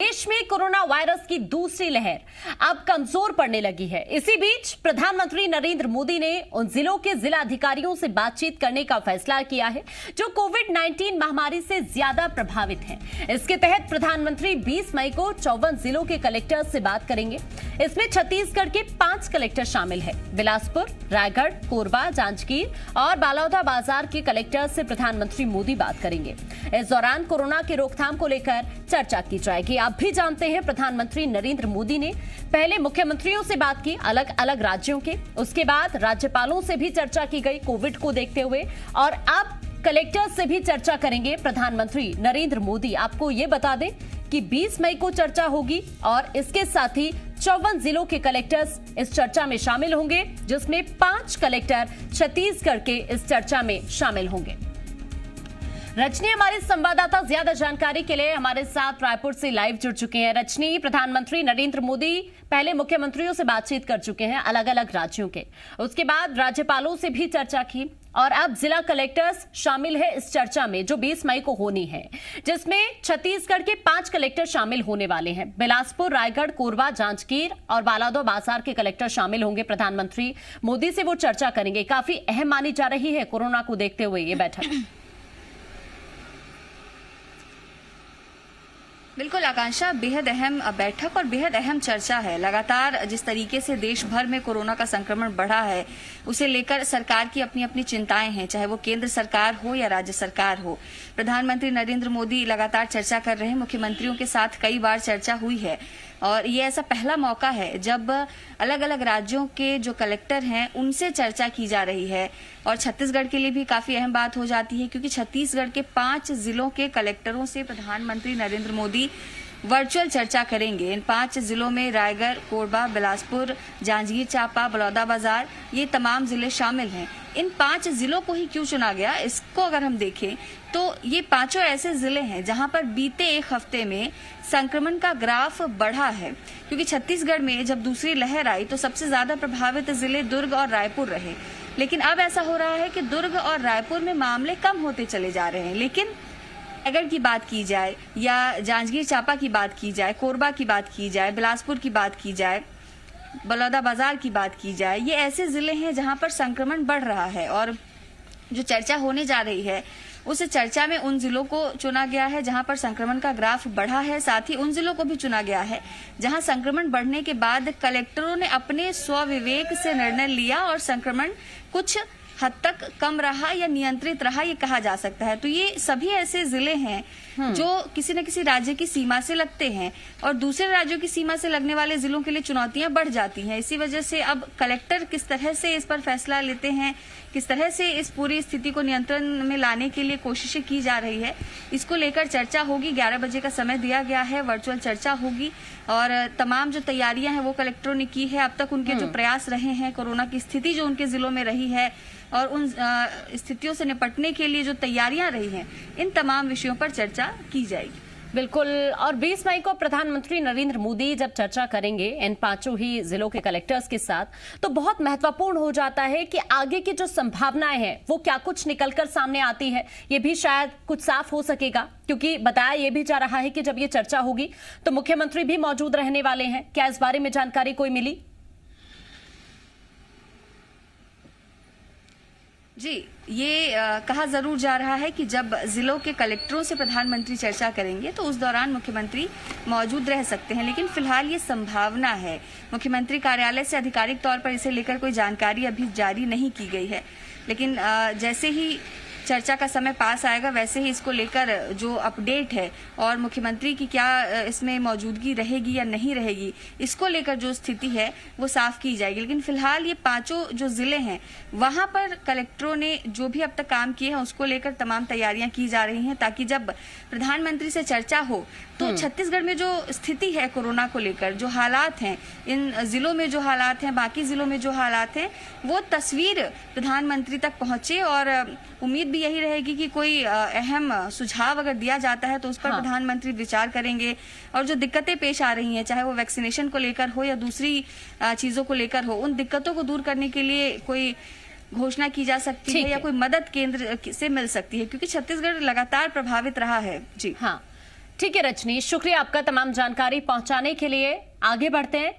देश में corona virus की दूसरी लहर अब कमजोर पड़ने लगी है। इसी बीच प्रधानमंत्री नरेंद्र मोदी ने उन जिलों के जिला अधिकारियों से बातचीत करने का फैसला किया है जो कोविड-19 महामारी से ज्यादा प्रभावित हैं। इसके तहत प्रधानमंत्री 20 मई को 54 जिलों के कलेक्टर्स से बात करेंगे। इसमें छत्तीसगढ़ के 5 कलेक्टर शामिल है। बिलासपुर, रायगढ़, कोरबा, जांजगीर और बलौदाबाजार के कलेक्टर्स से प्रधानमंत्री मोदी बात करेंगे। इस दौरान कोरोना की रोकथाम को लेकर चर्चा की जाएगी। आप भी जानते हैं प्रधानमंत्री नरेंद्र मोदी ने पहले मुख्यमंत्रियों से बात की अलग अलग राज्यों के, उसके बाद राज्यपालों से भी चर्चा की गई कोविड को देखते हुए, और अब कलेक्टर्स से भी चर्चा करेंगे प्रधानमंत्री नरेंद्र मोदी। आपको ये बता दें कि 20 मई को चर्चा होगी और इसके साथ ही 54 जिलों के कलेक्टर्स इस चर्चा में शामिल होंगे, जिसमें 5 कलेक्टर छत्तीसगढ़ के इस चर्चा में शामिल होंगे। रजनी हमारे संवाददाता ज्यादा जानकारी के लिए हमारे साथ रायपुर से लाइव जुड़ चुके हैं। रजनी, प्रधानमंत्री नरेंद्र मोदी पहले मुख्यमंत्रियों से बातचीत कर चुके हैं अलग अलग राज्यों के, उसके बाद राज्यपालों से भी चर्चा की और अब जिला कलेक्टर्स शामिल है इस चर्चा में जो 20 मई को होनी है, जिसमें छत्तीसगढ़ के 5 कलेक्टर शामिल होने वाले हैं। बिलासपुर, रायगढ़, कोरबा, जांजगीर और बलौदाबाजार के कलेक्टर शामिल होंगे। प्रधानमंत्री मोदी से वो चर्चा करेंगे। काफी अहम मानी जा रही है कोरोना को देखते हुए ये बैठक। बिल्कुल आकांक्षा, बेहद अहम बैठक और बेहद अहम चर्चा है। लगातार जिस तरीके से देश भर में कोरोना का संक्रमण बढ़ा है, उसे लेकर सरकार की अपनी अपनी चिंताएं हैं, चाहे वो केंद्र सरकार हो या राज्य सरकार हो। प्रधानमंत्री नरेंद्र मोदी लगातार चर्चा कर रहे हैं। मुख्यमंत्रियों के साथ कई बार चर्चा हुई है और ये ऐसा पहला मौका है जब अलग अलग राज्यों के जो कलेक्टर हैं उनसे चर्चा की जा रही है। और छत्तीसगढ़ के लिए भी काफी अहम बात हो जाती है क्योंकि छत्तीसगढ़ के 5 जिलों के कलेक्टरों से प्रधानमंत्री नरेंद्र मोदी वर्चुअल चर्चा करेंगे। इन 5 जिलों में रायगढ़, कोरबा, बिलासपुर, जांजगीर चांपा, बलौदाबाजार, ये तमाम जिले शामिल हैं। इन 5 जिलों को ही क्यों चुना गया, इसको अगर हम देखें तो ये 5 ऐसे जिले हैं जहां पर बीते एक हफ्ते में संक्रमण का ग्राफ बढ़ा है। क्योंकि छत्तीसगढ़ में जब दूसरी लहर आई तो सबसे ज्यादा प्रभावित जिले दुर्ग और रायपुर रहे, लेकिन अब ऐसा हो रहा है कि दुर्ग और रायपुर में मामले कम होते चले जा रहे हैं। लेकिन रायगढ़ की बात की जाए या जांजगीर चांपा की बात की जाए, कोरबा की बात की जाए, बिलासपुर की बात की जाए, बलौदाबाजार की बात की जाए, ये ऐसे जिले हैं जहां पर संक्रमण बढ़ रहा है। और जो चर्चा होने जा रही है उस चर्चा में उन जिलों को चुना गया है जहां पर संक्रमण का ग्राफ बढ़ा है, साथ ही उन जिलों को भी चुना गया है जहां संक्रमण बढ़ने के बाद कलेक्टरों ने अपने स्वविवेक से निर्णय लिया और संक्रमण कुछ हद तक कम रहा या नियंत्रित रहा, ये कहा जा सकता है। तो ये सभी ऐसे जिले हैं जो किसी न किसी राज्य की सीमा से लगते हैं और दूसरे राज्यों की सीमा से लगने वाले जिलों के लिए चुनौतियां बढ़ जाती हैं। इसी वजह से अब कलेक्टर किस तरह से इस पर फैसला लेते हैं, किस तरह से इस पूरी स्थिति को नियंत्रण में लाने के लिए कोशिशें की जा रही है, इसको लेकर चर्चा होगी। 11 बजे का समय दिया गया है, वर्चुअल चर्चा होगी और तमाम जो तैयारियां हैं वो कलेक्टरों ने की है। अब तक उनके जो प्रयास रहे हैं, कोरोना की स्थिति जो उनके जिलों में रही है और उन स्थितियों से निपटने के लिए जो तैयारियां रही हैं, इन तमाम विषयों पर चर्चा की जाएगी। बिल्कुल। और 20 मई को प्रधानमंत्री नरेंद्र मोदी जब चर्चा करेंगे इन 5 ही जिलों के कलेक्टर्स के साथ, तो बहुत महत्वपूर्ण हो जाता है कि आगे की जो संभावनाएं हैं वो क्या कुछ निकलकर सामने आती है, ये भी शायद कुछ साफ हो सकेगा। क्योंकि बताया ये भी जा रहा है कि जब ये चर्चा होगी तो मुख्यमंत्री भी मौजूद रहने वाले हैं। क्या इस बारे में जानकारी कोई मिली? जी, ये कहा जरूर जा रहा है कि जब जिलों के कलेक्टरों से प्रधानमंत्री चर्चा करेंगे तो उस दौरान मुख्यमंत्री मौजूद रह सकते हैं, लेकिन फिलहाल ये संभावना है। मुख्यमंत्री कार्यालय से आधिकारिक तौर पर इसे लेकर कोई जानकारी अभी जारी नहीं की गई है, लेकिन जैसे ही चर्चा का समय पास आएगा वैसे ही इसको लेकर जो अपडेट है और मुख्यमंत्री की क्या इसमें मौजूदगी रहेगी या नहीं रहेगी, इसको लेकर जो स्थिति है वो साफ की जाएगी। लेकिन फिलहाल ये 5 जो जिले हैं वहां पर कलेक्टरों ने जो भी अब तक काम किए हैं उसको लेकर तमाम तैयारियां की जा रही हैं, ताकि जब प्रधानमंत्री से चर्चा हो तो छत्तीसगढ़ में जो स्थिति है कोरोना को लेकर, जो हालात हैं इन जिलों में, जो हालात हैं बाकी जिलों में, जो हालात हैं, वो तस्वीर प्रधानमंत्री तक पहुंचे। और उम्मीद भी यही रहेगी कि कोई अहम सुझाव अगर दिया जाता है तो उस पर प्रधानमंत्री विचार करेंगे और जो दिक्कतें पेश आ रही हैं, चाहे वो वैक्सीनेशन को लेकर हो या दूसरी चीजों को लेकर हो, उन दिक्कतों को दूर करने के लिए कोई घोषणा की जा सकती है या कोई मदद केंद्र से मिल सकती है, क्योंकि छत्तीसगढ़ लगातार प्रभावित रहा है। जी हाँ, ठीक है रजनीश, शुक्रिया आपका तमाम जानकारी पहुंचाने के लिए। आगे बढ़ते हैं।